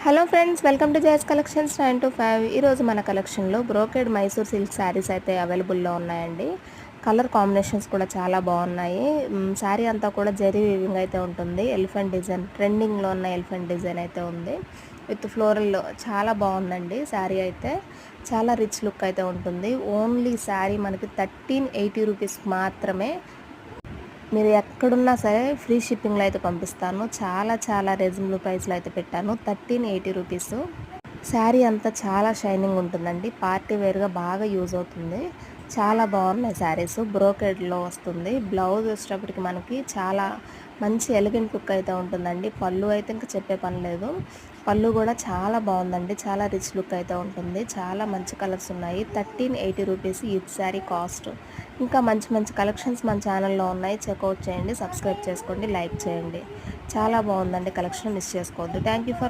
Hello friends, welcome to JS collections 9 to 5. ఈరోజు మన కలెక్షన్లో బ్రోకెడ్ మైసూర్ సిల్క్ శారీస్ అయితే అవైలబుల్లో ఉన్నాయండి. కలర్ కాంబినేషన్స్ కూడా చాలా బాగున్నాయి. శారీ అంతా కూడా జరీ వీవింగ్ అయితే ఉంటుంది. ఎలిఫెంట్ డిజైన్, ట్రెండింగ్లో ఉన్న ఎలిఫెంట్ డిజైన్ అయితే ఉంది. విత్ ఫ్లోరల్లో చాలా బాగుందండి. శారీ అయితే చాలా రిచ్ లుక్ అయితే ఉంటుంది. ఓన్లీ శారీ మనకి 1380 రూపీస్ మాత్రమే. మీరు ఎక్కడున్నా సరే ఫ్రీ షిప్పింగ్లో అయితే పంపిస్తాను. చాలా రీజనబుల్ ప్రైస్లో అయితే పెట్టాను. 1380 రూపీస్. శారీ అంతా చాలా షైనింగ్ ఉంటుందండి. పార్టీ వేర్గా బాగా యూజ్ అవుతుంది. చాలా బాగున్నాయి శారీస్. బ్రోకెడ్లో వస్తుంది. బ్లౌజ్ వచ్చేటప్పటికి మనకి చాలా మంచి ఎలిగెంట్ లుక్ అయితే ఉంటుందండి. పళ్ళు అయితే ఇంకా చెప్పే పని లేదు. పళ్ళు కూడా చాలా బాగుందండి. చాలా రిచ్ లుక్ అయితే ఉంటుంది. చాలా మంచి కలర్స్ ఉన్నాయి. 1380 రూపీస్ ఈచ్ శారీ కాస్ట్. ఇంకా మంచి కలెక్షన్స్ మన ఛానల్లో ఉన్నాయి. చెక్అవుట్ చేయండి, సబ్స్క్రైబ్ చేసుకోండి, లైక్ చేయండి. చాలా బాగుందండి కలెక్షన్. మిస్ చేసుకోవద్దు. Thank you for